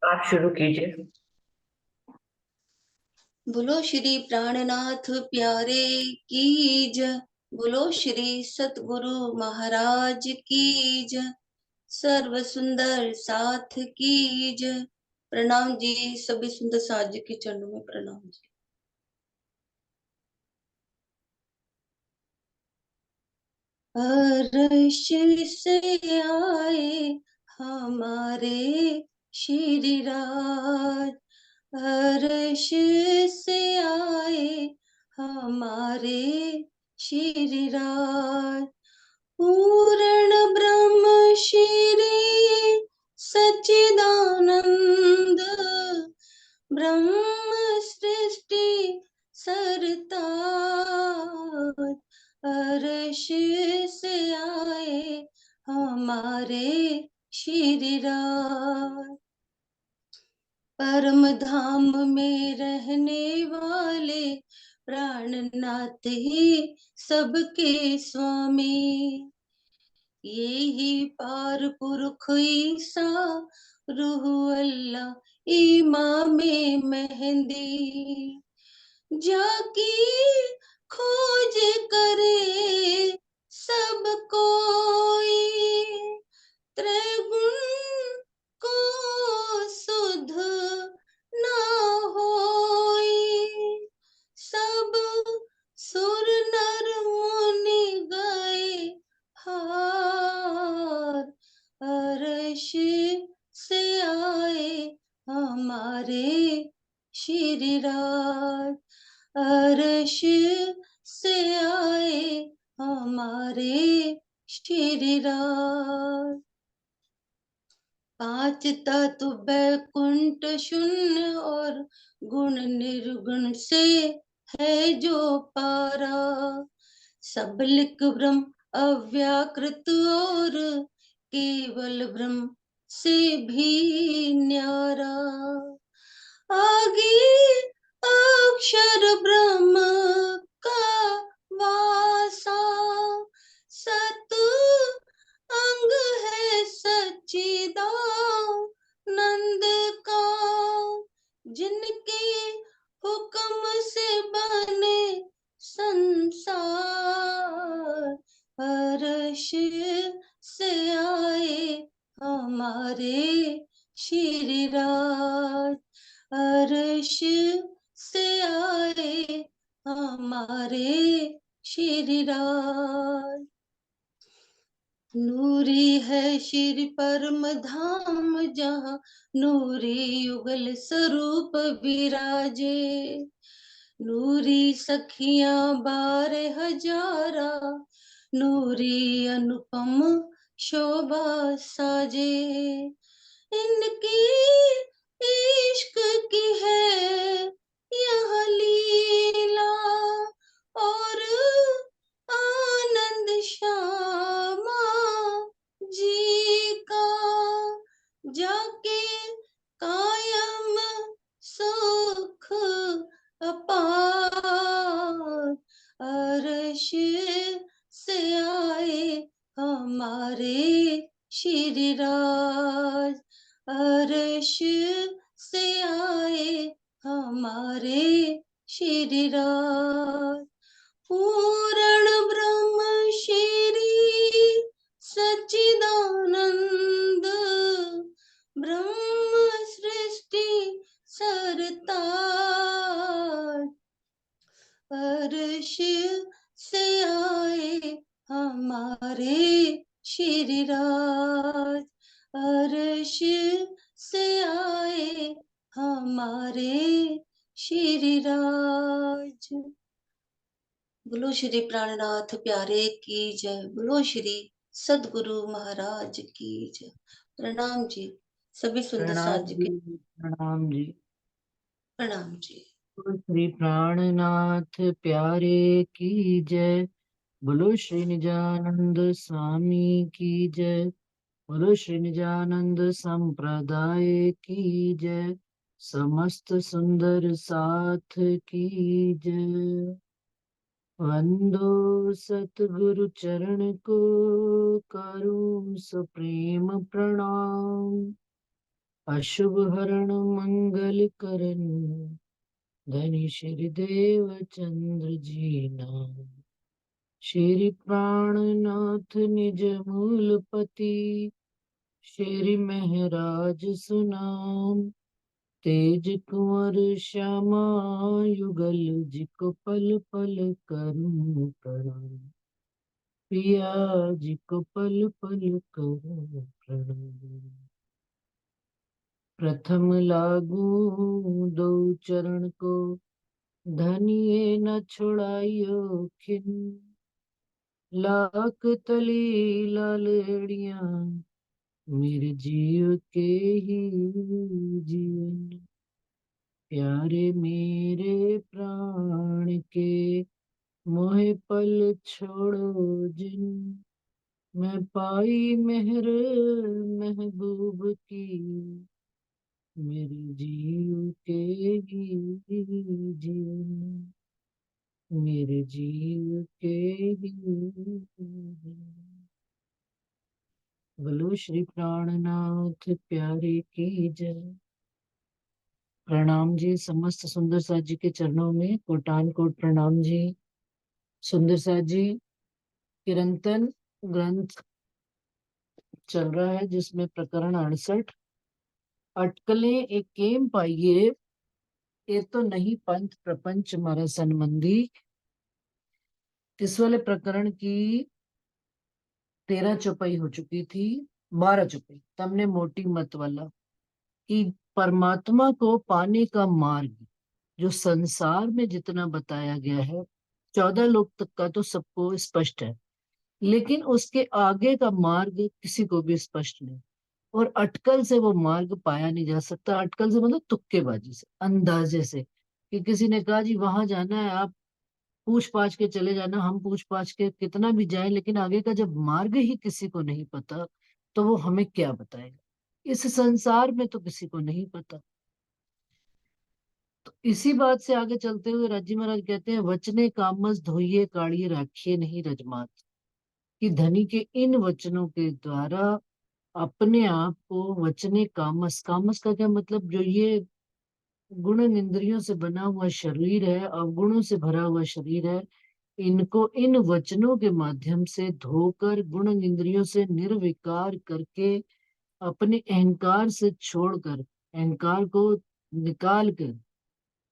आप शुरू कीजिए। बोलो श्री प्राणनाथ प्यारे की जय। बोलो श्री सतगुरु महाराज की जय। सर्व सुंदर साथ की जय। प्रणाम जी, सभी सुंदर साथ जी के चरणों में प्रणाम जी। अर्श से आए हमारे श्री राज, अर्श से आए हमारे श्री राज। पूर्ण ब्रह्म श्री सच्चिदानंद, ब्रह्म सृष्टि सरताज। अर्श से आए हमारे श्री राज। परम धाम में रहने वाले प्राणनाथ ही सबके स्वामी। ये ही पार पुरख ईसा रूह अल्लाह इमामे मेहंदी। जाकी खोज करे सब कोई, त्रैगुण को सुध ना होई। सब सुर नर मुनि गए हार, अर्श से आए हमारे श्री राज। अर्श से आए हमारे श्री राज। पांच तत्व बैकुंठ शून्य और गुण निर्गुण से है जो पारा। सबलिक ब्रह्म अव्याकृत और केवल ब्रह्म से भी न्यारा। आगे अक्षर ब्रह्म का वासा, सत अंग है सच्चिदानंद का। जिनके हुक्म से बने संसार, अर्श से आए हमारे श्री राज। अर्श से आए हमारे श्री राज। नूरी है श्री परम धाम जहाँ नूरी युगल स्वरूप विराजे। नूरी सखियां 12,000, नूरी अनुपम शोभा साजे। इनकी इश्क की है यह लीला और आनंद श्यामा जी का। जाके कायम सुख अपार, अर्श से आए हमारे श्री राज। अर्श से आए हमारे श्री राज। पूर्ण ब्रह्म श्री सच्चिदानंद, ब्रह्म सृष्टि सरताज। अर्श से आए हमारे श्री राज। अर्श से आए हमारे श्री राज। बोलो श्री प्राणनाथ प्यारे की जय। बोलो श्री सदगुरु महाराज की जय। प्रणाम जी, सभी सुंदर साथ जी के प्रणाम जी। प्रणाम जी। श्री प्राणनाथ प्यारे की जय। बोलो श्री निजानंद स्वामी की जय। बोलो श्री निजानंद संप्रदाय की जय। समस्त सुंदर साथ की जय। वंदो सतगुरु चरण को करूं सप्रेम प्रणाम। अशुभ हरण मंगल करण, धनी श्री देव चंद्र जी नाम। श्री प्राणनाथ निज मूलपति, श्री महराज सुनाम। तेज कुंवर श्यामा युगल, जिको पल पल करूं प्रणाम। पिया जी को पल पल करूं प्रणाम। प्रथम लागू दो चरण को, धनिये न छुड़ाइयो खिन। लाख तली लालेड़ियां, मेरे जीव के ही जीवन। प्यारे मेरे प्राण के, मोहे पल छोड़ो जिन। मैं पाई मेहर महबूब की, मेरे जीव के ही जीवन। मेरे जीव के ही जीवन। बोलो श्री प्राणनाथ प्यारे की जय। प्रणाम जी, समस्त सुंदर साथ जी के चरणों में कोटान कोट प्रणाम जी। सुंदर साथ जी, किरंतन ग्रंथ चल रहा है जिसमें प्रकरण 68 अटकलें एक केम पाइए, ये तो नहीं पंथ प्रपंच मारा संबंधी। इस वाले प्रकरण की 13 चौपाई हो चुकी थी, 12 चौपाई तमने मोटी मत वाला कि परमात्मा को पाने का मार्ग जो संसार में जितना बताया गया है, 14 लोक तक का तो सबको स्पष्ट है, लेकिन उसके आगे का मार्ग किसी को भी स्पष्ट नहीं। और अटकल से वो मार्ग पाया नहीं जा सकता। अटकल से मतलब तुक्केबाजी से, अंदाजे से, कि किसी ने कहा जी वहां जाना है, आप पूछ पाछ के चले जाना। हम पूछ पाछ के कितना भी जाए, लेकिन आगे का जब मार्ग ही किसी को नहीं पता, तो वो हमें क्या बताएगा। इस संसार में तो किसी को नहीं पता। तो इसी बात से आगे चलते हुए राजी महाराज कहते हैं, वचने कामस धोइए काढ़िए राखिए नहीं रजमात। कि धनी के इन वचनों के द्वारा अपने आप को, वचने कामस, कामस का क्या मतलब, जो ये गुण इंद्रियों से बना हुआ शरीर है, अवगुणों से भरा हुआ शरीर है, इनको इन वचनों के माध्यम से धोकर, गुण इंद्रियों से निर्विकार करके, अपने अहंकार से छोड़कर, अहंकार को निकाल कर,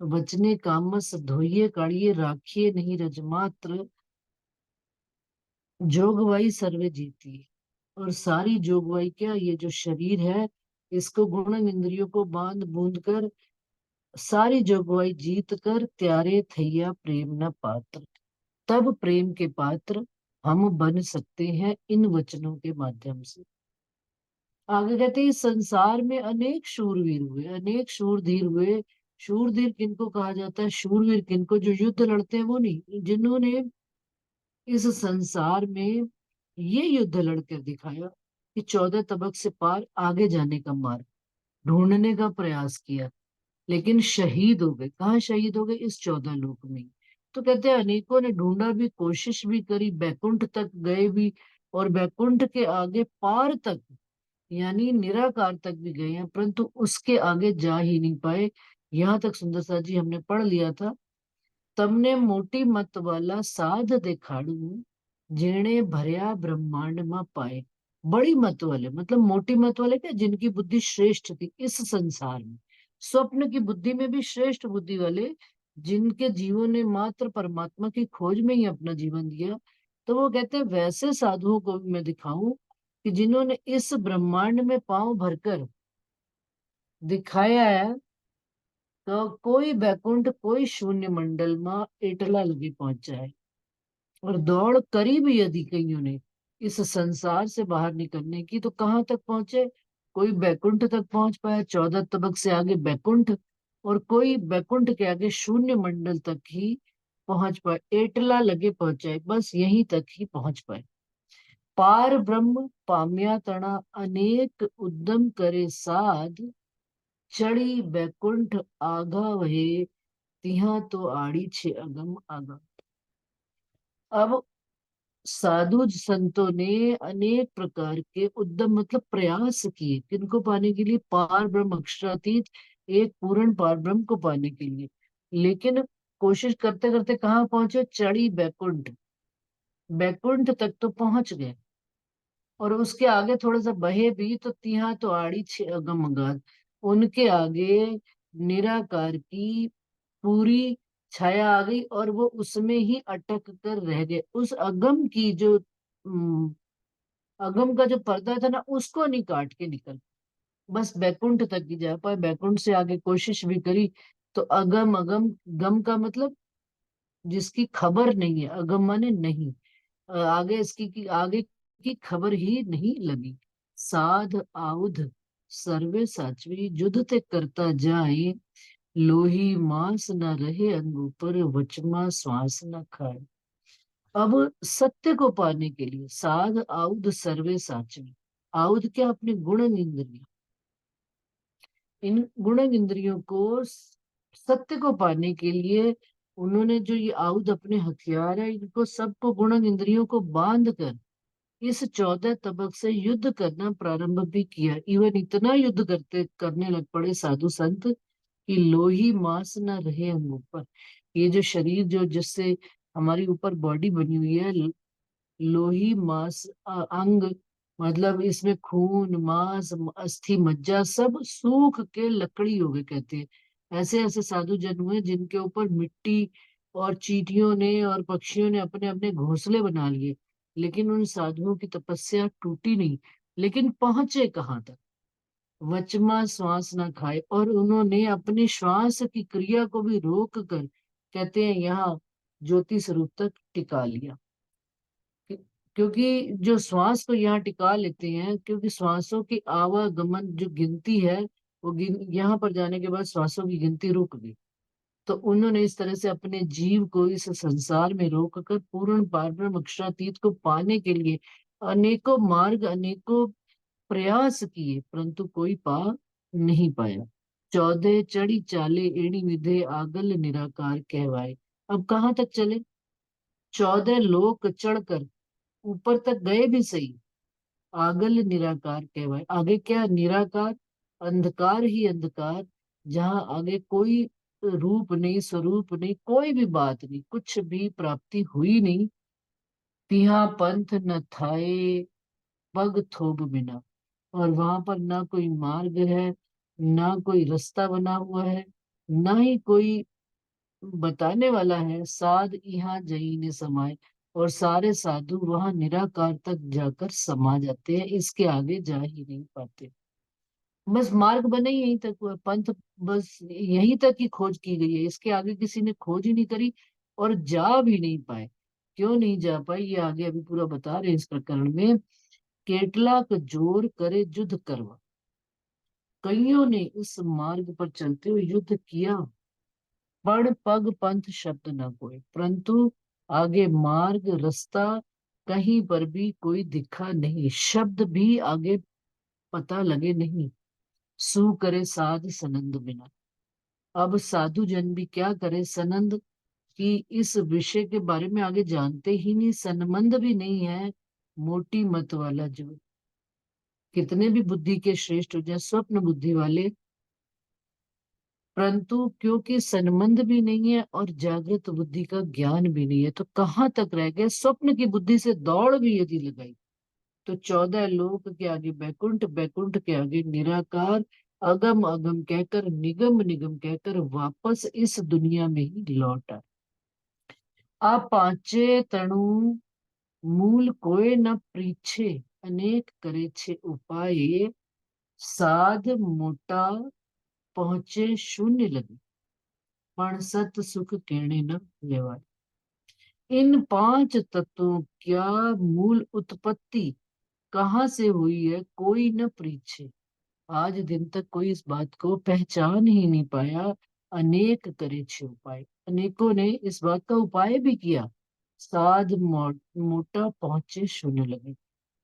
वचने कामस धोइए काढ़िए राखिए नहीं रजमात्र। जोगवाई सर्वे जीती। और सारी जोगवाई क्या, ये जो शरीर है, इसको गुण इंद्रियों को बांध बूंद कर, सारी जोगवाई जीत कर, त्यारे थैया प्रेम न पात्र। तब प्रेम के पात्र हम बन सकते हैं इन वचनों के माध्यम से। आगे कहते हैं, इस संसार में अनेक शूरवीर हुए, अनेक शूरधीर हुए। शूरधीर किनको कहा जाता है? शूरवीर किनको? जो युद्ध लड़ते हैं वो नहीं, जिन्होंने इस संसार में ये युद्ध लड़कर दिखाया कि 14 तबक से पार आगे जाने का मार्ग ढूंढने का प्रयास किया, लेकिन शहीद हो गए। कहाँ शहीद हो गए? इस 14 लोक में। तो कहते हैं अनेकों ने ढूंढा भी, कोशिश भी करी, बैकुंठ तक गए भी, और बैकुंठ के आगे पार तक, यानी निराकार तक भी गए हैं, परंतु उसके आगे जा ही नहीं पाए। यहाँ तक सुंदर सा जी हमने पढ़ लिया था, तमने मोटी मत वाला साध देखाड़ू, जेणे भरया ब्रह्मांड में पाए। बड़ी मत वाले मतलब मोटी मत वाले क्या? जिनकी बुद्धि श्रेष्ठ थी इस संसार में, स्वप्न की बुद्धि में भी श्रेष्ठ बुद्धि वाले, जिनके जीवों ने मात्र परमात्मा की खोज में ही अपना जीवन दिया। तो वो कहते हैं वैसे साधुओं को भी मैं दिखाऊं कि जिन्होंने इस ब्रह्मांड में पांव भरकर दिखाया है, तो कोई बैकुंठ, कोई शून्य मंडल में एटला लगी पहुंच जाए। और दौड़ करी भी यदि कईयों ने इस संसार से बाहर निकलने की, तो कहाँ तक पहुंचे? कोई बैकुंठ तक पहुंच पाया, 14 तबक से आगे बैकुंठ, और कोई बैकुंठ के आगे शून्य मंडल तक ही पहुंच पाए, एटला लगे पहुंचाए, बस यहीं तक ही पहुंच पाए। पार ब्रह्म पाम्या तना, अनेक उद्यम करे साध, चढ़ी बैकुंठ आगा वहे, तिहा तो आड़ी छे अगम आगा। अब साधु संतों ने अनेक प्रकार के उद्यम मतलब प्रयास किए, किनको पाने के लिए? पार ब्रह्म अक्षरातीत एक पूर्ण पार ब्रह्म को पाने के लिए। लेकिन कोशिश करते करते कहाँ पहुंचे? चढ़ी बैकुंठ। बैकुंठ तक तो पहुंच गए, और उसके आगे थोड़ा सा बहे भी तो तिहा तो आड़ी अगम अगाध। उनके आगे निराकार की पूरी छाया आ गई, और वो उसमें ही अटक कर रह गए। उस अगम की जो अगम का जो पर्दा था ना, उसको नहीं काट के निकल, बस बैकुंठ तक ही जा पाए। बैकुंठ से आगे कोशिश भी करी तो अगम अगम, गम का मतलब जिसकी खबर नहीं है, अगम माने नहीं। आगे इसकी की आगे की खबर ही नहीं लगी। साध आउध सर्वे साचवी जुध ते करता जाए, लोही मांस न रहे अंग ऊपर, वचमा श्वास न खाए। अब सत्य को पाने के लिए साध आउध सर्वे साचवी। आउध क्या? अपने गुण इंद्रिय। इन गुण इंद्रियों को सत्य को पाने के लिए उन्होंने जो ये आयुध अपने हथियार है, इनको सबको गुण इंद्रियों को बांध कर इस 14 तबक से युद्ध करना प्रारंभ भी किया। इवन इतना युद्ध करने लग पड़े साधु संत कि लोही मांस न रहे हम ऊपर। ये जो शरीर जो जिससे हमारी ऊपर बॉडी बनी हुई है, लोही मांस अंग मतलब इसमें खून मांस अस्थि मज्जा सब सूख के लकड़ी हो गए, कहते हैं। ऐसे ऐसे साधु जन हुए जिनके ऊपर मिट्टी और चींटियों ने और पक्षियों ने अपने अपने घोंसले बना लिए, लेकिन उन साधुओं की तपस्या टूटी नहीं। लेकिन पहुंचे कहाँ तक? वचमा श्वास ना खाए, और उन्होंने अपने श्वास की क्रिया को भी रोक कर, कहते हैं, यहाँ ज्योति स्वरूप तक टिका लिया। क्यों- क्योंकि जो श्वास को यहाँ टिका लेते हैं, क्योंकि श्वासों की आवागमन जो गिनती है, वो यहाँ पर जाने के बाद श्वासों की गिनती रुक गई। तो उन्होंने इस तरह से अपने जीव को इस संसार में रोक कर पूर्ण पारब्रह्म अक्षरातीत को पाने के लिए अनेकों मार्ग अनेकों प्रयास किए, परंतु कोई पा नहीं पाया। 14 चढ़ी चाले एड़ी विधे आगल निराकार कहवाए। अब कहाँ तक चले? 14 लोक चढ़कर ऊपर तक गए भी सही, आगल निराकार कहवाए। आगे क्या? निराकार, अंधकार ही अंधकार, जहां आगे कोई रूप नहीं, स्वरूप नहीं, कोई भी बात नहीं, कुछ भी प्राप्ति हुई नहीं। तिहा पंथ न थाए पग थोब बिना। और वहां पर ना कोई मार्ग है, ना कोई रास्ता बना हुआ है, ना ही कोई बताने वाला है। साध यहाँ जई ने समाये, और सारे साधु वहां निराकार तक जाकर समा जाते हैं, इसके आगे जा ही नहीं पाते। बस मार्ग बने ही यहीं तक हुआ पंथ, बस यहीं तक की खोज की गई है, इसके आगे किसी ने खोज ही नहीं करी, और जा भी नहीं पाए। क्यों नहीं जा पाए, ये आगे अभी पूरा बता रहे हैं इस प्रकरण में। केटलाक जोर करे युद्ध करवा। कईयों ने इस मार्ग पर चलते हुए युद्ध किया, पण पग पंथ शब्द न कोई, परंतु आगे मार्ग रास्ता कहीं पर भी कोई दिखा नहीं, शब्द भी आगे पता लगे नहीं। सू करे साध सनंद बिना। अब साधु जन भी क्या करे सनंद, कि इस विषय के बारे में आगे जानते ही नहीं, सनमंद भी नहीं है। मोटी मत वाला जो कितने भी बुद्धि के श्रेष्ठ हो जाए, स्वप्न बुद्धि वाले, परंतु क्योंकि सन्मंद भी नहीं है और जागृत बुद्धि का ज्ञान भी नहीं है, तो कहाँ तक रह गए? स्वप्न की बुद्धि से दौड़ भी यदि लगाई तो 14 लोक के आगे बैकुंठ, बैकुंठ के आगे निराकार, अगम अगम कहकर निगम निगम कहकर वापस इस दुनिया में ही लौट आए। आप पांचे तणु मूल कोय न परीछे, अनेक करे छे उपाय, साध मोटा पहुंचे शून्य लगे, पण सत सुख कहने न लेवाय। इन 5 तत्वों क्या मूल उत्पत्ति कहाँ से हुई है, कोई न परीछे। आज दिन तक कोई इस बात को पहचान ही नहीं पाया। अनेक करे छे उपाय, अनेकों ने इस बात का उपाय भी किया। साध मोटा पहुंचे शून्य लगे,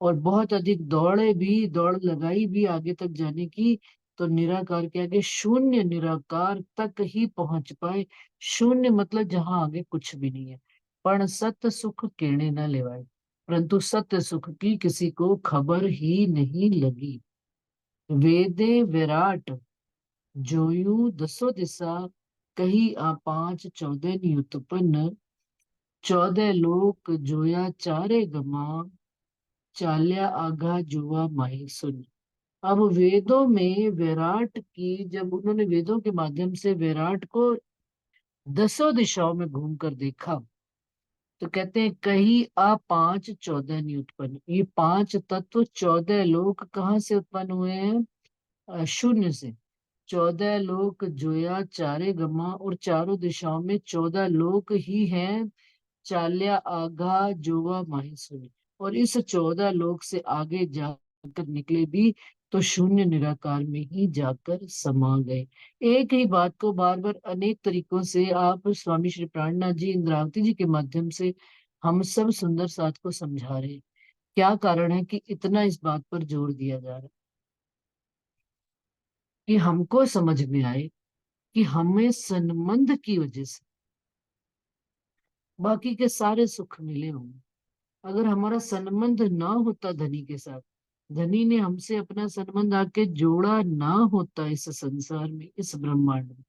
और बहुत अधिक दौड़े भी, दौड़ लगाई भी आगे तक जाने की, तो निराकार के आगे शून्य निराकार तक ही पहुंच पाए। शून्य मतलब जहां आगे कुछ भी नहीं है। पण सत सुख केणे न लेवाए। परंतु सत्य सुख की किसी को खबर ही नहीं लगी। वेदे विराट जोयू दसो दिशा, कही आ पांच 14 उत्पन्न, 14 लोक जोया चारे गमा, चाल्या आगा जुआ माही सुन। अब वेदों में विराट की, जब उन्होंने वेदों के माध्यम से विराट को दसों दिशाओं में घूमकर देखा, तो कहते हैं कहीं आ पांच 14 नहीं उत्पन्न। ये पांच तत्व 14 लोक कहाँ से उत्पन्न हुए हैं? शून्य से। 14 लोक जोया चारे गमा, और चारों दिशाओं में 14 लोक ही हैं। चाल्या आगा जोवा माहेश्वरी। और इस 14 लोक से आगे जाकर निकले भी तो शून्य निराकार में ही जाकर समा गए। एक ही बात को बार बार अनेक तरीकों से आप स्वामी श्री प्राणनाथ जी, इंद्रावती जी के माध्यम से हम सब सुंदर साथ को समझा रहे हैं। क्या कारण है कि इतना इस बात पर जोर दिया जा रहा है? कि हमको समझ में आए कि हमें संबंध की वजह से बाकी के सारे सुख मिले होंगे। अगर हमारा संबंध ना होता धनी के साथ, धनी ने हमसे अपना संबंध आके जोड़ा ना होता इस संसार में, इस ब्रह्मांड में,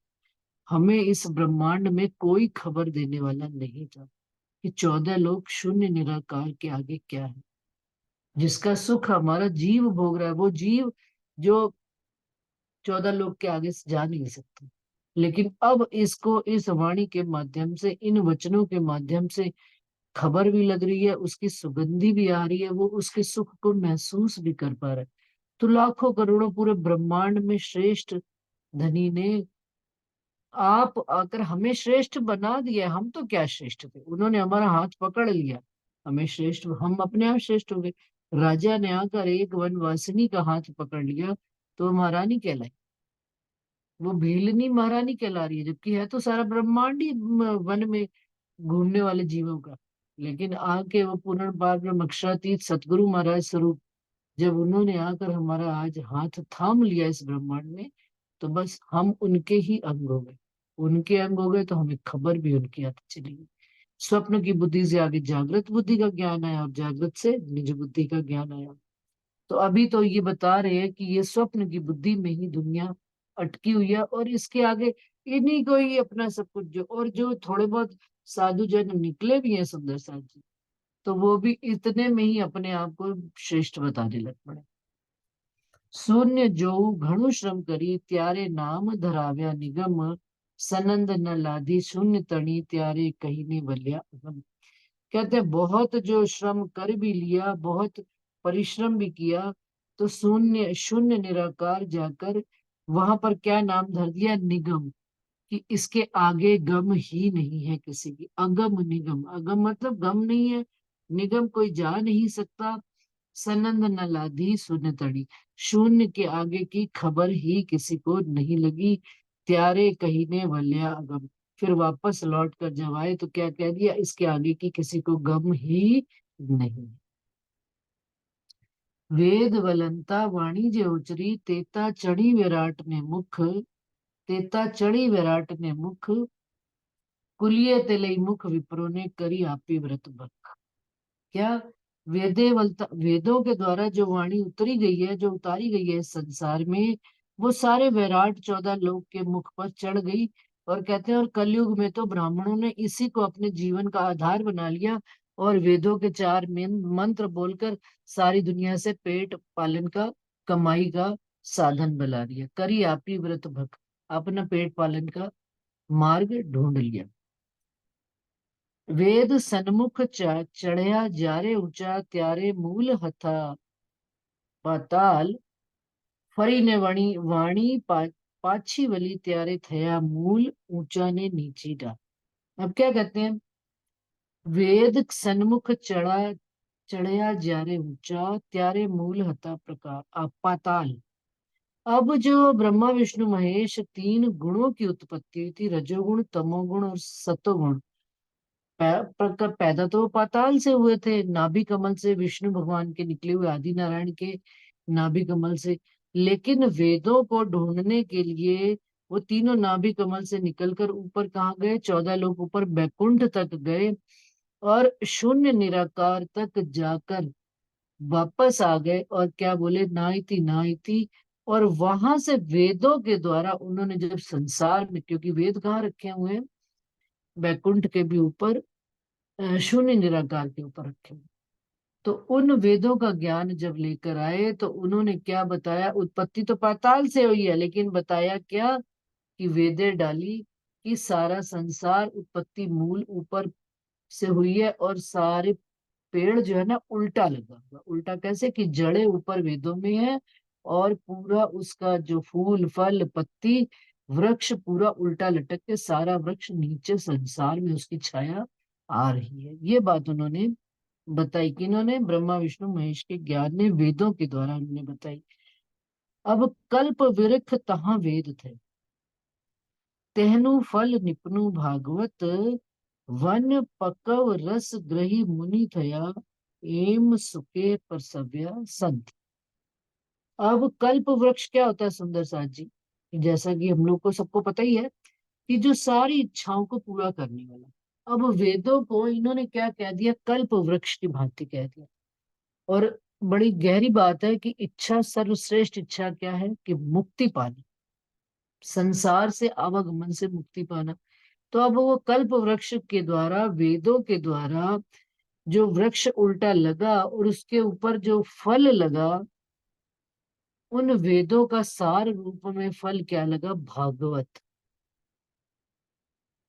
हमें इस ब्रह्मांड में कोई खबर देने वाला नहीं था कि 14 लोग शून्य निराकार के आगे क्या है। जिसका सुख हमारा जीव भोग रहा है, वो जीव जो 14 लोग के आगे से जा नहीं सकता। लेकिन अब इसको इस वाणी के माध्यम से, इन वचनों के माध्यम से खबर भी लग रही है, उसकी सुगंधी भी आ रही है, वो उसके सुख को महसूस भी कर पा रहा है। तो लाखों करोड़ों पूरे ब्रह्मांड में श्रेष्ठ धनी ने आप आकर हमें श्रेष्ठ बना दिया। हम तो क्या श्रेष्ठ थे, उन्होंने हमारा हाथ पकड़ लिया, हमें श्रेष्ठ, हम अपने आप श्रेष्ठ हो गए। राजा ने आकर एक वनवासिनी का हाथ पकड़ लिया तो महारानी कहलाई, वो भीलनी महारानी कहला रही है, जबकि है तो सारा ब्रह्मांड ही वन में घूमने वाले जीवों का। लेकिन आके वो पूर्ण पार ब्रह्म अक्षरातीत सतगुरु महाराज स्वरूप, जब उन्होंने आकर हमारा आज हाथ थाम लिया इस ब्रह्मांड में, तो बस हम उनके ही अंग हो गए। उनके अंग हो गए तो हमें खबर भी उनकी आती चली गई। स्वप्न की बुद्धि से आगे जागृत बुद्धि का ज्ञान आया, और जागृत से निज बुद्धि का ज्ञान आया। तो अभी तो ये बता रहे हैं कि ये स्वप्न की बुद्धि में ही दुनिया अटकी हुई है, और इसके आगे इन्हीं को ही अपना सब कुछ, जो और जो थोड़े बहुत साधु जन निकले भी हैं सुंदर साथ जी, तो वो भी इतने में ही अपने आप को श्रेष्ठ बताने लग पड़े। शून्य जो घणु श्रम करी, त्यारे नाम धराव्या निगम, सनंद न लाधी शून्य तणी, त्यारे कहीं ने बलिया अगम। कहते हैं बहुत जो श्रम कर भी लिया, बहुत परिश्रम भी किया, तो शून्य शून्य निराकार जाकर वहां पर क्या नाम धर दिया? निगम। कि इसके आगे गम ही नहीं है किसी की। अगम निगम, अगम मतलब गम नहीं है, निगम कोई जा नहीं सकता। सनंद न लाधी शून्य तड़ी, शून्य के आगे की खबर ही किसी को नहीं लगी। त्यारे कहीं ने वल्या अगम, फिर वापस लौट कर जब आए तो क्या कह दिया? इसके आगे की किसी को गम ही नहीं। वेद वलंता वाणी जे उचरी, तेता चढ़ी विराट ने मुख, तेता चढ़ी विराट ने मुख, कुलिये तिलई मुख विप्रो ने करी आपी व्रत भख। क्या? वेदों के द्वारा जो वाणी उतरी गई है, जो उतारी गई है इस संसार में, वो सारे विराट 14 लोक के मुख पर चढ़ गई। और कहते हैं, और कलयुग में तो ब्राह्मणों ने इसी को अपने जीवन का आधार बना लिया, और वेदों के चार मंत्र बोलकर सारी दुनिया से पेट पालन का, कमाई का साधन बना लिया। करी आपी व्रत भक्त, अपना पेट पालन का मार्ग ढूंढ लिया। वेद सन्मुख चढ़या जारे ऊंचा, त्यारे मूल हथा पाताल, फरी ने वाणी पाछी वली, त्यारे थया मूल ऊंचा ने नीची डाल। अब क्या कहते हैं? वेद सन्मुख चढ़या जारे ऊंचा, त्यारे मूल हथा प्रकार पाताल। अब जो ब्रह्मा विष्णु महेश तीन गुणों की उत्पत्ति हुई थी, रजोगुण तमोगुण और सतोगुण, पैदा तो वो पाताल से हुए थे, नाभि कमल से, विष्णु भगवान के निकले हुए आदि नारायण के नाभि कमल से। लेकिन वेदों को ढूंढने के लिए वो तीनों नाभि कमल से निकलकर ऊपर कहाँ गए? 14 लोग ऊपर बैकुंठ तक गए। और शून्य निराकार तक जाकर वापस आ गए और क्या बोले, नाइति नाइति। और वहां से वेदों के द्वारा उन्होंने जब संसार में, क्योंकि वेद कहाँ रखे हुए हैं, वैकुंठ के भी ऊपर, शून्य निराकार के ऊपर रखे हुए। तो उन वेदों का ज्ञान जब लेकर आए तो उन्होंने क्या बताया, उत्पत्ति तो पाताल से हुई है, लेकिन बताया क्या कि वेदे डाली कि सारा संसार उत्पत्ति मूल ऊपर से हुई है, और सारे पेड़ जो है ना उल्टा लगा हुआ। उल्टा कैसे, कि जड़े ऊपर वेदों में है, और पूरा उसका जो फूल फल पत्ती वृक्ष पूरा उल्टा लटक के सारा वृक्ष नीचे संसार में उसकी छाया आ रही है। ये बात उन्होंने बताई, कि इन्होंने ब्रह्मा विष्णु महेश के ज्ञान ने वेदों के द्वारा उन्होंने बताई। अब कल्प वृक्ष तहाँ वेद थे, तेहनु फल निपनु भागवत, वन पकव रस ग्रही मुनि थया, एम सुके परसव्या संत। अब कल्प वृक्ष क्या होता है सुंदर साथ जी, जैसा कि हम लोग को सबको पता ही है, कि जो सारी इच्छाओं को पूरा करने वाला। अब वेदों को इन्होंने क्या कह दिया, कल्प वृक्ष की भांति कह दिया। और बड़ी गहरी बात है कि इच्छा, सर्वश्रेष्ठ इच्छा क्या है, कि मुक्ति पाना, संसार से आवागमन से मुक्ति पाना। तो अब वो कल्प वृक्ष के द्वारा, वेदों के द्वारा जो वृक्ष उल्टा लगा और उसके ऊपर जो फल लगा, उन वेदों का सार रूप में फल क्या लगा, भागवत।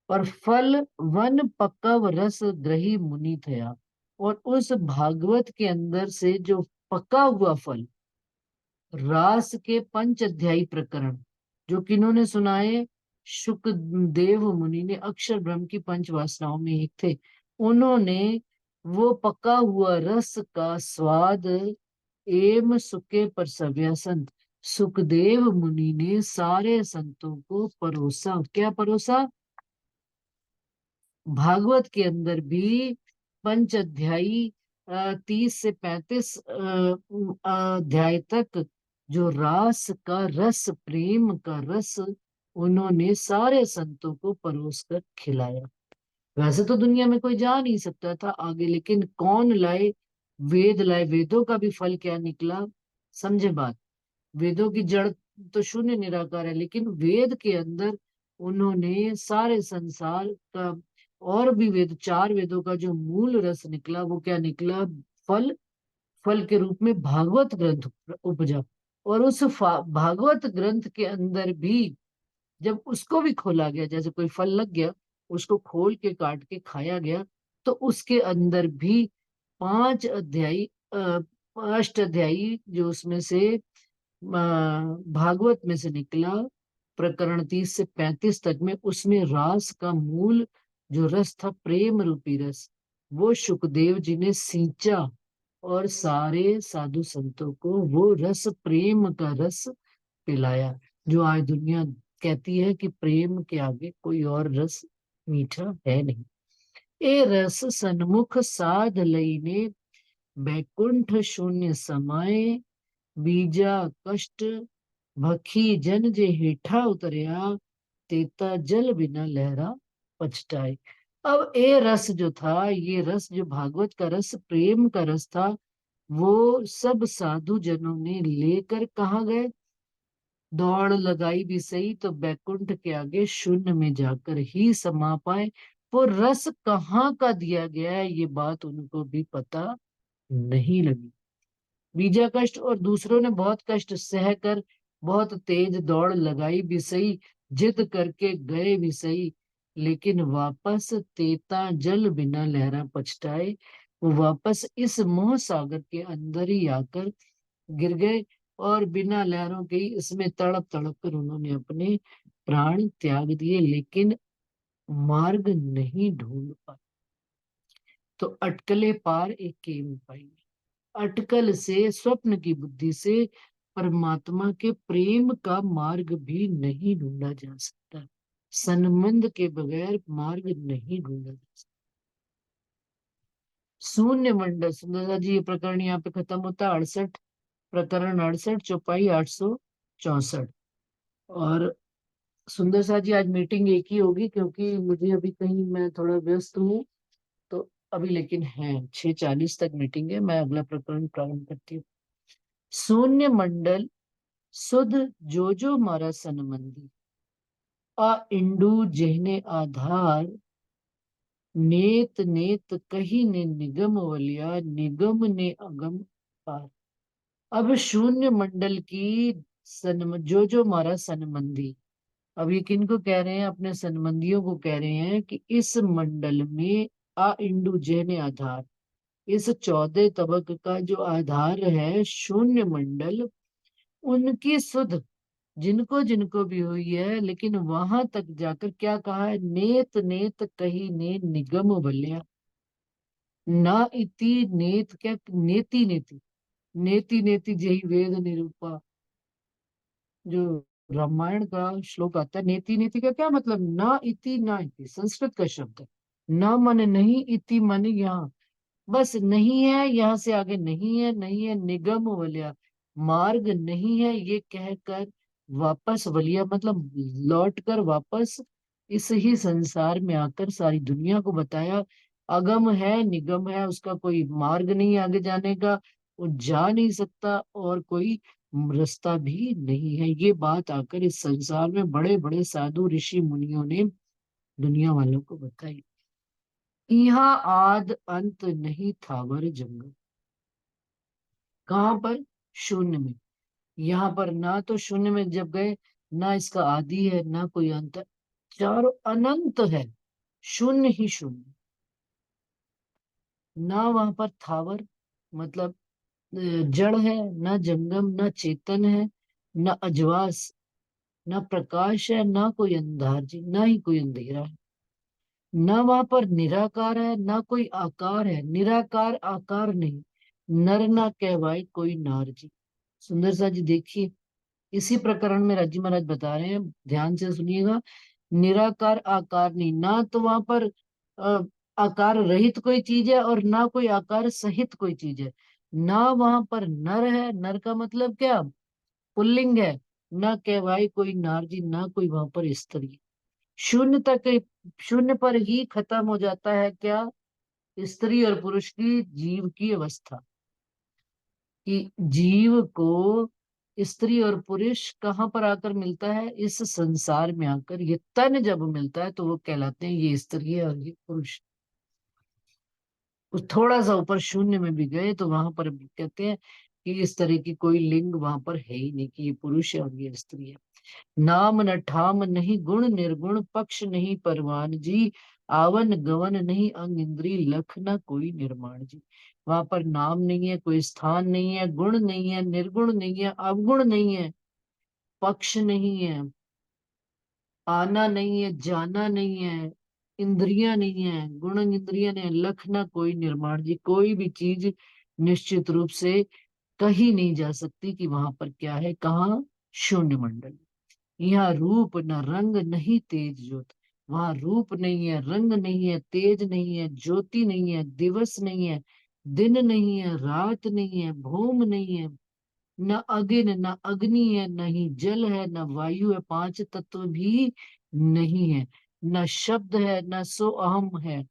और फल वन पक्कव रस ग्रही मुनि थया। और उस भागवत के अंदर से जो पका हुआ फल, रास के पंच अध्यायी प्रकरण, जो किन्होंने सुनाए, शुकदेव मुनि ने, अक्षर ब्रह्म की पंच वासनाओं में एक थे। उन्होंने वो पका हुआ रस का स्वाद एम सुके पर सव्या संत, सुखदेव मुनि ने सारे संतों को परोसा। क्या परोसा, भागवत के अंदर भी पंच अध्यायी 30 से 35 अध्याय तक जो रास का रस, प्रेम का रस, उन्होंने सारे संतों को परोस कर खिलाया। वैसे तो दुनिया में कोई जा नहीं सकता था आगे, लेकिन कौन लाए, वेद लाए। वेदों का भी फल क्या निकला, समझे बात। वेदों की जड़ तो शून्य निराकार है, लेकिन वेद के अंदर उन्होंने सारे संसार का, और भी वेद, 4 वेदों का जो मूल रस निकला, वो क्या निकला, फल। फल के रूप में भागवत ग्रंथ उपजा। और उस भागवत ग्रंथ के अंदर भी जब उसको भी खोला गया, जैसे कोई फल लग गया, उसको खोल के काट के खाया गया, तो उसके अंदर भी 5 अध्यायी, अष्टाध्यायी जो उसमें से भागवत में से निकला, प्रकरण 30 से 35 तक में, उसमें रास का मूल जो रस था, प्रेम रूपी रस, वो सुखदेव जी ने सींचा, और सारे साधु संतों को वो रस, प्रेम का रस पिलाया। जो आज दुनिया कहती है कि प्रेम के आगे कोई और रस मीठा है नहीं। ए रस सन्मुख साध लईने, बैकुंठ शून्य समाए, बीजा कष्ट भखी जन जे हेठा उतरया, तेता जल बिना लहरा पछताए। अब ये रस जो था, ये रस जो भागवत का रस, प्रेम का रस था, वो सब साधु जनों ने लेकर कहाँ गए, दौड़ लगाई भी सही तो बैकुंठ के आगे शून्य में जाकर ही समा पाए। वो रस कहाँ का दिया गया है, ये बात उनको भी पता नहीं लगी। बीजा कष्ट, और दूसरों ने बहुत कष्ट सह कर, बहुत तेज दौड़ लगाई भी सही, जिद करके गए भी सही, लेकिन वापस तेता जल बिना लहरा पछताए। वो वापस इस मोह सागर के अंदर ही आकर गिर गए, और बिना लहरों के ही इसमें तड़प तड़प कर उन्होंने अपने प्राण त्याग दिए, लेकिन मार्ग नहीं ढूंढ पाए। तो अटकले पार एक केम पाई। अटकल से, स्वप्न की बुद्धि से परमात्मा के प्रेम का मार्ग भी नहीं ढूंढा जा सकता। संबंध के बगैर मार्ग नहीं ढूंढा जा सकता। शून्य मंडल, सुंदरता जी, ये प्रकरण यहाँ पे खत्म होता है। 68, प्रकरण 68, चौपाई 864। और सुंदर सा जी, आज मीटिंग एक ही होगी, क्योंकि मुझे अभी कहीं, मैं थोड़ा व्यस्त हूँ, तो अभी लेकिन है 6:40 तक मीटिंग है, मैं अगला प्रकरण प्रारंभ करती हूँ। शून्य मंडल सुध जो जो मारा सनमंदी, आ इंडु जेहने आधार, नेत नेत कही ने निगम वलिया, निगम ने अगम पार। अब शून्य मंडल की जो जो मारा सनमंदी, अब ये किनको कह रहे हैं? अपने संबंधियों को कह रहे हैं कि इस मंडल में आ इंडु जैन आधार, इस 14 तबक का जो आधार है शून्य मंडल, उनकी सुध जिनको जिनको भी हुई है, लेकिन वहां तक जाकर क्या कहा है? नेत नेत कही ने निगम भल्या, ना इति नेत, क्या नेति नेति, नेति नेति जही वेद निरूपा। जो रामायण का श्लोक आता है, नेति नेति का क्या मतलब? ना इति ना इति संस्कृत का शब्द है। ना माने नहीं, इति माने यहाँ, बस नहीं है, यहाँ से आगे नहीं है, नहीं है। निगम वलिया, मार्ग नहीं है, ये कहकर वापस, वलिया मतलब लौट कर वापस इस ही संसार में आकर सारी दुनिया को बताया। अगम है, निगम है, उसका कोई मार्ग नहीं आगे जाने का, वो जा नहीं सकता, और कोई रास्ता भी नहीं है। ये बात आकर इस संसार में बड़े बड़े साधु ऋषि मुनियों ने दुनिया वालों को बताई। यहाँ आद अंत नहीं थावर जंगल, कहाँ पर? शून्य में। यहाँ पर ना तो शून्य में जब गए, ना इसका आदि है, ना कोई अंत है, चारों अनंत है, शून्य ही शून्य। ना वहां पर थावर मतलब जड़ है, ना जंगम, ना चेतन है, ना अजवास, ना प्रकाश है, ना कोई अंधार जी, ना ही कोई अंधेरा है। ना वहां पर निराकार है, ना कोई आकार है, निराकार आकार नहीं, नर ना कहवाए कोई नार जी। सुंदर सा जी देखिए, इसी प्रकरण में राजी महाराज बता रहे हैं, ध्यान से सुनिएगा। निराकार आकार नहीं, ना तो वहां पर अ, आकार रहित कोई चीज है, और ना कोई आकार सहित कोई चीज है। ना वहां पर नर है, नर का मतलब क्या? पुल्लिंग है। ना कहवाई कोई नार जी, ना कोई वहां पर स्त्री। शून्य तक, शून्य पर ही खत्म हो जाता है क्या? स्त्री और पुरुष की, जीव की अवस्था। कि जीव को स्त्री और पुरुष कहाँ पर आकर मिलता है? इस संसार में आकर। ये तन जब मिलता है तो वो कहलाते हैं ये स्त्री है और ये पुरुष। उस थोड़ा सा ऊपर शून्य में भी गए तो वहां पर भी कहते हैं कि इस तरह की कोई लिंग वहां पर है ही नहीं कि ये पुरुष है और ये स्त्री है। नाम न ठाम नहीं गुण निर्गुण, पक्ष नहीं परवान जी, आवन गवन नहीं अंग इंद्री, लख न कोई निर्माण जी। वहां पर नाम नहीं है, कोई स्थान नहीं है, गुण नहीं है, निर्गुण नहीं है, अवगुण नहीं है, पक्ष नहीं है, आना नहीं है, जाना नहीं है, इंद्रियां नहीं है, गुण इंद्रियां नहीं है, लख न कोई निर्माण जी। कोई भी चीज निश्चित रूप से कही नहीं जा सकती कि वहां पर क्या है, कहाँ? शून्य मंडल। यहाँ रूप न रंग नहीं तेज ज्योत, वहां रूप नहीं है, रंग नहीं है, तेज नहीं है, ज्योति नहीं है, दिवस नहीं है, दिन नहीं है, रात नहीं है, भूम नहीं है, न अगिन न अग्नि है, न ही जल है, न वायु है, पांच तत्व भी नहीं है, न शब्द है, न सो अहम है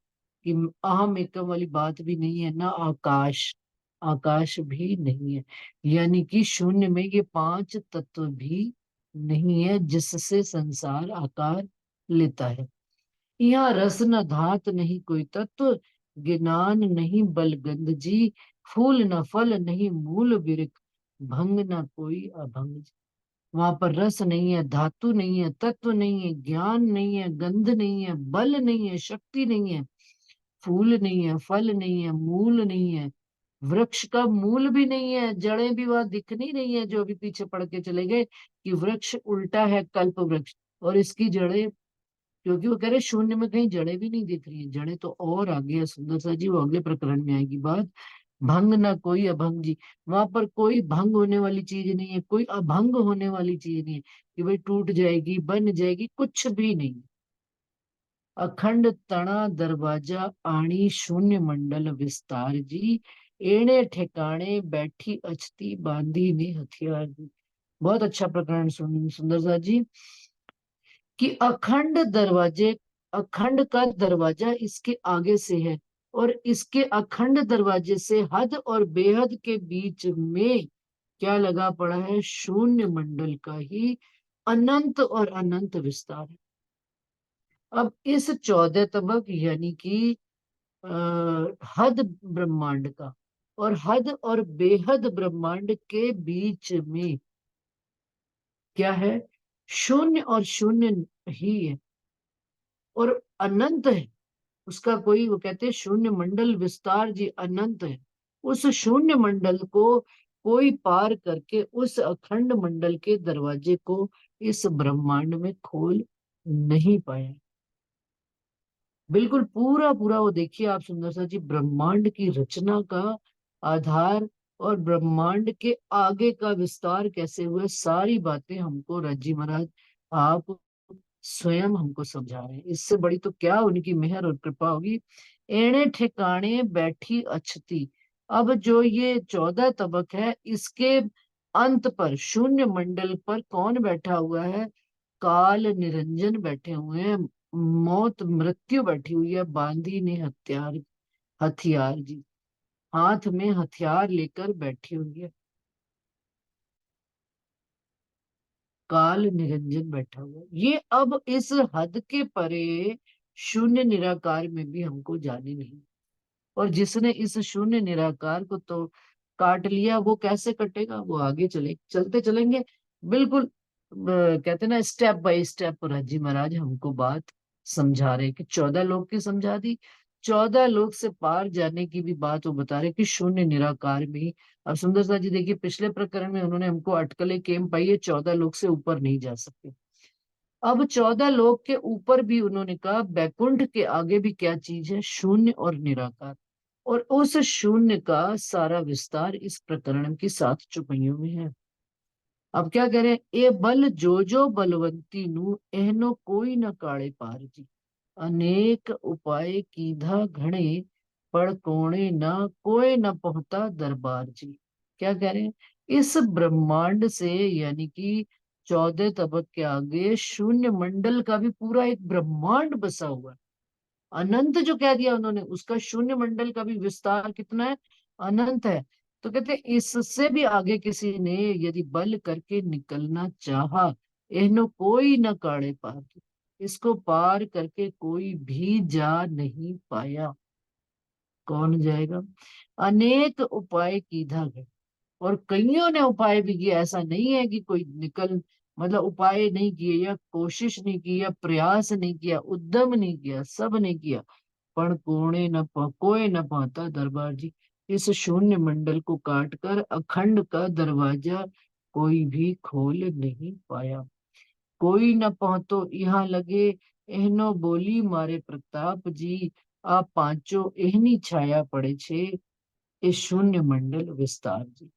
कि अहम एकम वाली बात भी नहीं है, न आकाश, आकाश भी नहीं है। यानी कि शून्य में ये पांच तत्व भी नहीं है जिससे संसार आकार लेता है। यहाँ रस न धात नहीं कोई तत्व, ज्ञान नहीं बल गंध जी, फूल न फल नहीं मूल बिरख, भंग न कोई अभंग जी। वहां पर रस नहीं है, धातु नहीं है, तत्व नहीं है, ज्ञान नहीं है, गंध नहीं है, बल नहीं है, शक्ति नहीं है, फूल नहीं है, फल नहीं है, मूल नहीं है, वृक्ष का मूल भी नहीं है, जड़ें भी वहां दिख नहीं रही है, जो अभी पीछे पढ़ के चले गए कि वृक्ष उल्टा है कल्प वृक्ष, और इसकी जड़ें, क्योंकि वो कह रहे शून्य में कहीं जड़ें भी नहीं दिख रही है, जड़ें तो और आगे है। सुंदर सा जी वो अगले प्रकरण में आएगी बात। भंग ना कोई अभंग जी, वहां पर कोई भंग होने वाली चीज नहीं है, कोई अभंग होने वाली चीज नहीं है कि भाई टूट जाएगी, बन जाएगी, कुछ भी नहीं। अखंड तना दरवाजा आणी, शून्य मंडल विस्तार जी, एणे ठिकाने बैठी अछती बांधी ने हथियार जी। बहुत अच्छा प्रकरण सुंदर सा जी, कि अखंड दरवाजे, अखंड का दरवाजा इसके आगे से है, और इसके अखंड दरवाजे से हद और बेहद के बीच में क्या लगा पड़ा है? शून्य मंडल का ही अनंत और अनंत विस्तार है। अब इस 14 तबक यानी कि हद ब्रह्मांड का और हद और बेहद ब्रह्मांड के बीच में क्या है? शून्य और शून्य ही है और अनंत है। उसका कोई, वो कहते हैं शून्य मंडल विस्तार जी अनंत है। उस शून्य मंडल को कोई पार करके उस अखंड मंडल के दरवाजे को इस ब्रह्मांड में खोल नहीं पाया। बिल्कुल पूरा पूरा वो देखिए आप सुंदर सा जी, ब्रह्मांड की रचना का आधार और ब्रह्मांड के आगे का विस्तार कैसे हुआ, सारी बातें हमको राजी महाराज आप स्वयं हमको समझा रहे हैं। इससे बड़ी तो क्या उनकी मेहर और कृपा होगी। एणे ठिकाने बैठी अछती। अब जो ये 14 तबक है, इसके अंत पर शून्य मंडल पर कौन बैठा हुआ है? काल निरंजन बैठे हुए हैं। मौत मृत्यु बैठी हुई है, बांधी ने हथियार, हथियार जी, हाथ में हथियार लेकर बैठी हुई है। काल निरंजन बैठा हुआ है। ये अब इस हद के परे शून्य निराकार में भी हमको जाने नहीं। और जिसने इस शून्य निराकार को तो काट लिया, वो कैसे कटेगा? वो आगे चलते चलेंगे। बिल्कुल कहते ना, स्टेप बाय स्टेप राजी महाराज हमको बात समझा रहे कि 14 लोग की समझा दी, 14 लोग से पार जाने की भी बात वो बता रहे कि शून्य निराकार में ही। अब सुंदर सा जी देखिए, पिछले प्रकरण में उन्होंने हमको अटकलें केम पाई है, 14 लोग से ऊपर नहीं जा सकते। अब 14 लोग के ऊपर भी उन्होंने कहा बैकुंठ के आगे भी क्या चीज है? शून्य और निराकार। और उस शून्य का सारा विस्तार इस प्रकरण की 7 चुपैयों में है। अब क्या कह रहे हैं? ए बल जो जो बलवंती नु एहनो कोई न काड़े पार जी। अनेक उपाय कीधा घणे, पर कोणे न कोई न पहुंचा दरबार जी। क्या कह रहे हैं? इस ब्रह्मांड से यानी कि 14 तबक के आगे शून्य मंडल का भी पूरा एक ब्रह्मांड बसा हुआ है। अनंत जो कह दिया उन्होंने, उसका शून्य मंडल का भी विस्तार कितना है? अनंत है। तो कहते हैं इससे भी आगे किसी ने यदि बल करके निकलना चाहा, एहनो कोई न काढ़े पार। इसको पार करके कोई भी जा नहीं पाया। कौन जाएगा? अनेक उपाय कीधा गए, और कईयों ने उपाय भी किया। ऐसा नहीं है कि कोई निकल, मतलब उपाय नहीं किए या कोशिश नहीं की या प्रयास नहीं किया, उद्यम नहीं किया, सब ने किया। पण कोई न पाता दरबार जी। इस शून्य मंडल को काट कर अखंड का दरवाजा कोई भी खोल नहीं पाया। कोई न पहुंचो यहाँ लगे, एहनो बोली मारे प्रताप जी। आप पांचों एहनी छाया पड़े छे, इस शून्य मंडल विस्तार जी।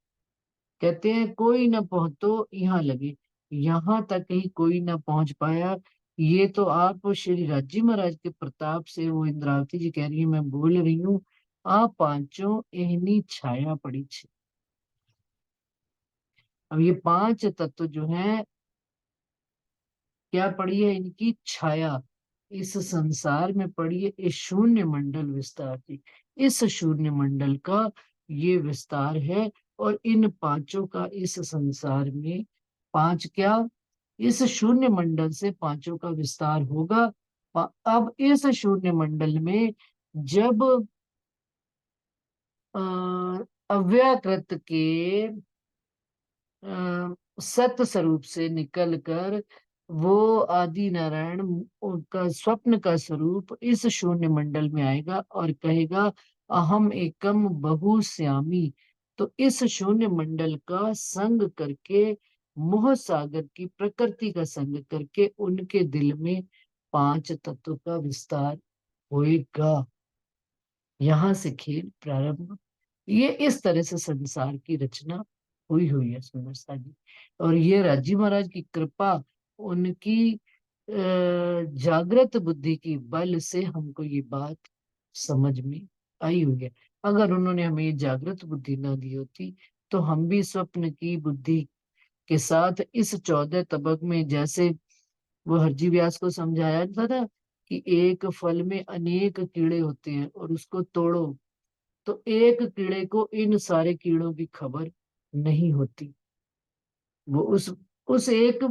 कहते हैं कोई न पहुंचो यहाँ लगे, यहाँ तक ही कोई न पहुंच पाया। ये तो आप श्री राजी महाराज के प्रताप से, वो इंद्रावती जी कह रही है, मैं बोल रही हूँ, आप पांचों एहनी छाया पड़ी छे। अब ये 5 तत्व जो हैं, क्या पड़ी है? इनकी छाया इस संसार में पड़ी है, इस शून्य मंडल विस्तार की। इस शून्य मंडल का ये विस्तार है। और इन पांचों का इस संसार में, पांच क्या, इस शून्य मंडल से पांचों का विस्तार होगा। अब इस शून्य मंडल में जब अ, अव्याकृत के सत स्वरूप से निकलकर वो आदि नारायण का स्वप्न का स्वरूप इस शून्य मंडल में आएगा और कहेगा अहम एकम बहु श्यामी। तो इस शून्य मंडल का संग करके, मोह सागर की प्रकृति का संग करके, उनके दिल में 5 तत्व का विस्तार होएगा। यहां से खेल प्रारंभ। ये इस तरह से संसार की रचना हुई है सुंदरता जी। और ये राजी महाराज की कृपा, उनकी जागृत बुद्धि की बल से हमको ये बात समझ में आई हुई है। अगर उन्होंने हमें ये जागृत बुद्धि ना दी होती, तो हम भी स्वप्न की बुद्धि के साथ इस 14 तबक में, जैसे वो हरजी व्यास को समझाया था ना कि एक फल में अनेक कीड़े होते हैं और उसको तोड़ो तो एक कीड़े को इन सारे कीड़ों की खबर नहीं होती। वो उस एक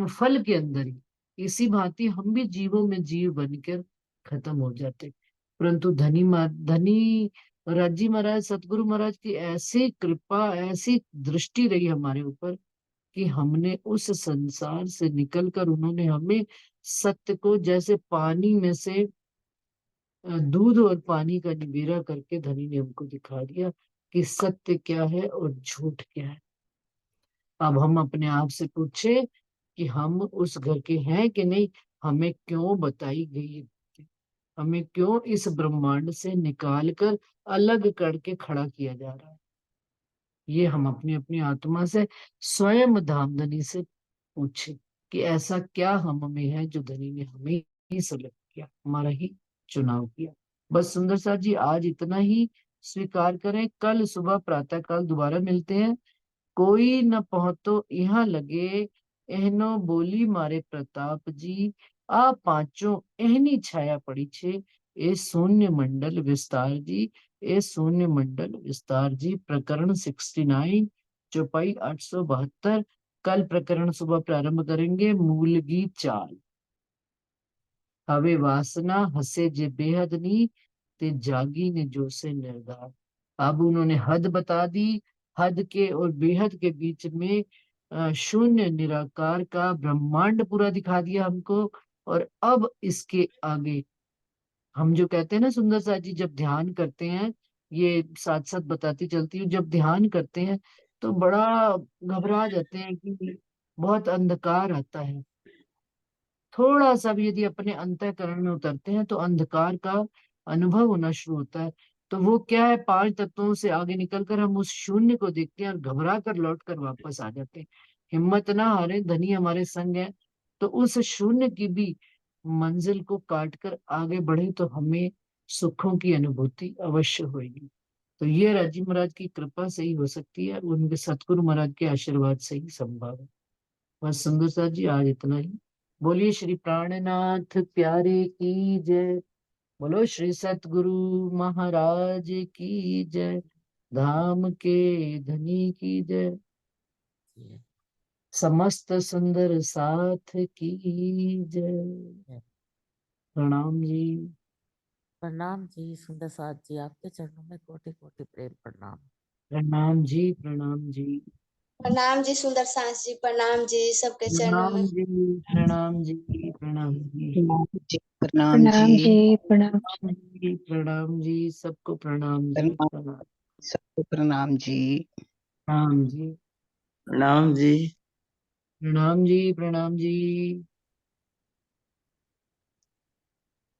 फल के अंदर ही। इसी भांति हम भी जीवों में जीव बनकर खत्म हो जाते। परंतु धनी राजी महाराज, सतगुरु महाराज की ऐसी कृपा, ऐसी दृष्टि रही हमारे ऊपर कि हमने उस संसार से निकलकर उन्होंने हमें सत्य को, जैसे पानी में से दूध और पानी का निबेरा करके धनी ने हमको दिखा दिया कि सत्य क्या है और झूठ क्या है। अब हम अपने आप से पूछे कि हम उस घर के हैं कि नहीं। हमें क्यों बताई गई ये बातें? हमें क्यों इस ब्रह्मांड से निकाल कर अलग करके खड़ा किया जा रहा है? ये हम अपनी अपनी आत्मा से, स्वयं धामधनी से पूछे कि ऐसा क्या हम में है जो धनी ने हमें ही सेलेक्ट किया, हमारा ही चुनाव किया। बस सुंदर साथ जी, आज इतना ही स्वीकार करें। कल सुबह प्रातः काल दोबारा मिलते हैं। कोई न पहुंचो यहाँ लगे, एहनो बोली मारे प्रताप जी। आ पांचों एहनी छाया पड़ी छे, ए शून्य मंडल विस्तार जी। ए शून्य मंडल विस्तार जी। प्रकरण 69, चौपाई 872। कल प्रकरण सुबह प्रारंभ करेंगे। मूल गीत 4। हवे वासना हसे जे बेहद नी, ते जागी ने जो से निर्धार। अब उन्होंने हद बता दी। हद के और बेहद के बीच में शून्य निराकार का ब्रह्मांड पूरा दिखा दिया हमको। और अब इसके आगे हम जो कहते हैं ना सुंदर साथ जी, जब ध्यान करते हैं, ये साथ साथ बताती चलती हूँ, जब ध्यान करते हैं तो बड़ा घबरा जाते हैं कि बहुत अंधकार आता है। थोड़ा सा भी यदि अपने अंतःकरण में उतरते हैं तो अंधकार का अनुभव होना शुरू होता है। तो वो क्या है, पांच तत्वों से आगे निकलकर हम उस शून्य को देखते हैं और घबरा कर लौट कर वापस आ जाते हैं। हिम्मत ना हारे, धनी हमारे संग है। तो उस शून्य की भी मंजिल को काट कर आगे बढ़े तो हमें सुखों की अनुभूति अवश्य होगी। तो ये राजी महाराज की कृपा से ही हो सकती है, उनके सतगुरु महाराज के आशीर्वाद से ही संभव है। बस सुंदर साथ जी, आज इतना ही। बोलिए श्री प्राणनाथ प्यारे की जय। बोलो श्री सतगुरु महाराज की जय। धाम के धनी की जय। समस्त सुंदर साथ की जय। प्रणाम जी। प्रणाम जी सुंदर साथ जी, आपके चरणों में कोटि कोटि प्रेम प्रणाम। प्रणाम जी। प्रणाम जी। प्रणाम जी सुंदर सांस जी, प्रणाम जी सबके चरणों प्रणाम में। जी। प्रणाम जी। प्रणाम जी। प्रणाम जी। प्रणाम प्रणाम जी। प्रणाम जी। सबको प्रणाम जी। प्रणाम प्रणाम। सबको प्रणाम जी। प्रणाम जी। प्रणाम जी। प्रणाम जी। प्रणाम जी।